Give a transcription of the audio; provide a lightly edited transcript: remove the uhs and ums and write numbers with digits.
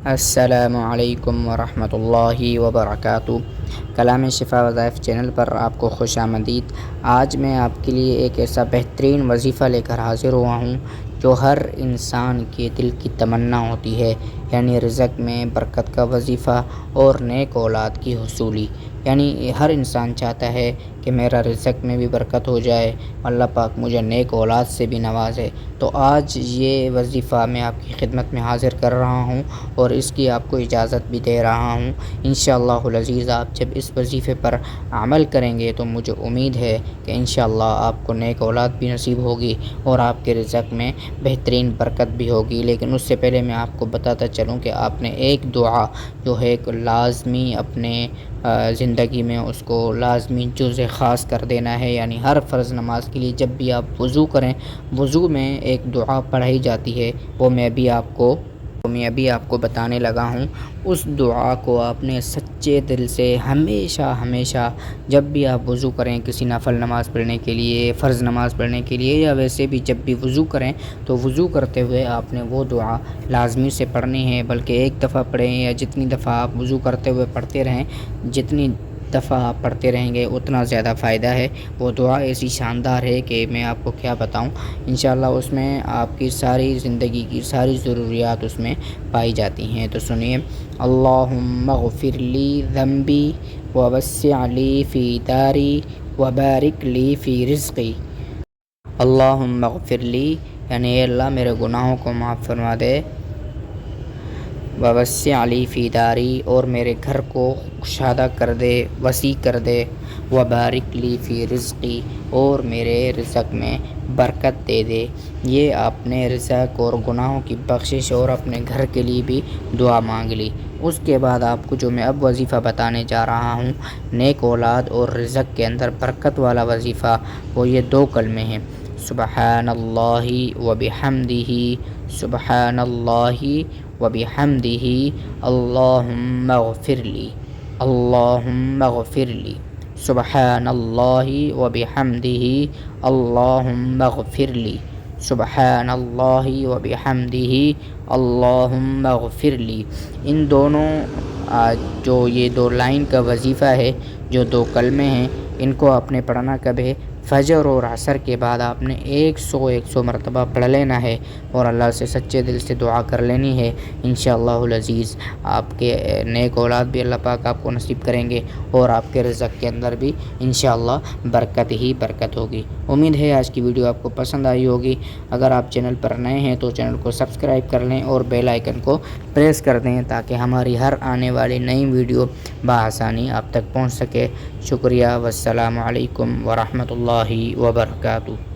السلام علیکم ورحمۃ اللہ وبرکاتہ۔ کلام شفا وظائف چینل پر آپ کو خوش آمدید۔ آج میں آپ کے لیے ایک ایسا بہترین وظیفہ لے کر حاضر ہوا ہوں جو ہر انسان کے دل کی تمنا ہوتی ہے، یعنی رزق میں برکت کا وظیفہ اور نیک اولاد کی حصولی۔ یعنی ہر انسان چاہتا ہے کہ میرا رزق میں بھی برکت ہو جائے، اللہ پاک مجھے نیک اولاد سے بھی نوازے۔ تو آج یہ وظیفہ میں آپ کی خدمت میں حاضر کر رہا ہوں اور اس کی آپ کو اجازت بھی دے رہا ہوں۔ انشاءاللہ العزیز آپ جب اس وظیفے پر عمل کریں گے تو مجھے امید ہے کہ انشاءاللہ آپ کو نیک اولاد بھی نصیب ہوگی اور آپ کے رزق میں بہترین برکت بھی ہوگی۔ لیکن اس سے پہلے میں آپ کو بتاتا چلوں کہ آپ نے ایک دعا جو ہے ایک لازمی اپنے زندگی میں اس کو لازمی جزء خاص کر دینا ہے، یعنی ہر فرض نماز کے لیے جب بھی آپ وضو کریں، وضو میں ایک دعا پڑھائی جاتی ہے، وہ میں ابھی آپ کو بتانے لگا ہوں۔ اس دعا کو آپ نے سچے دل سے ہمیشہ جب بھی آپ وضو کریں، کسی نفل نماز پڑھنے کے لیے، فرض نماز پڑھنے کے لیے، یا ویسے بھی جب بھی وضو کریں تو وضو کرتے ہوئے آپ نے وہ دعا لازمی سے پڑھنی ہے، بلکہ ایک دفعہ پڑھیں یا جتنی دفعہ آپ وضو کرتے ہوئے پڑھتے رہیں، جتنی دفعہ آپ پڑھتے رہیں گے اتنا زیادہ فائدہ ہے۔ وہ دعا ایسی شاندار ہے کہ میں آپ کو کیا بتاؤں۔ انشاءاللہ اس میں آپ کی ساری زندگی کی ساری ضروریات اس میں پائی جاتی ہیں۔ تو سنیے، اللہم اغفر لی ذنبی ووسع لی فی داری وبارک لی فی رزقی۔ اللہم اغفر لی یعنی اے اللہ میرے گناہوں کو معاف فرما دے، ووسع لی فی داری اور میرے گھر کو کشادہ کر دے، وسیع کر دے، وبارک لی فی رزقی اور میرے رزق میں برکت دے دے۔ یہ آپ نے رزق اور گناہوں کی بخشش اور اپنے گھر کے لیے بھی دعا مانگ لی۔ اس کے بعد آپ کو جو میں اب وظیفہ بتانے جا رہا ہوں، نیک اولاد اور رزق کے اندر برکت والا وظیفہ، وہ یہ دو کلمے ہیں، سبحان اللہ وبحمدہ، سبحان اللہ وبحمدہ، اللہم اغفر لی، اللہم اغفر لی، سبحان اللہ وبحمدہ، اللہم اغفر لی، سبحان اللہ وبحمدہ، اللہم اغفر لی۔ ان دونوں جو یہ دو لائن کا وظیفہ ہے، جو دو کلمے ہیں، ان کو آپ نے پڑھنا کب ہے؟ فجر اور عصر کے بعد آپ نے 100 مرتبہ پڑھ لینا ہے اور اللہ سے سچے دل سے دعا کر لینی ہے۔ انشاءاللہ العزیز آپ کے نیک اولاد بھی اللہ پاک آپ کو نصیب کریں گے اور آپ کے رزق کے اندر بھی انشاءاللہ برکت ہی برکت ہوگی۔ امید ہے آج کی ویڈیو آپ کو پسند آئی ہوگی۔ اگر آپ چینل پر نئے ہیں تو چینل کو سبسکرائب کر لیں اور بیل آئیکن کو پریس کر دیں تاکہ ہماری ہر آنے والی نئی ویڈیو بآسانی آپ تک پہنچ سکے۔ شکریہ، والسلام علیکم ورحمۃ اللہ وبرکاتہ۔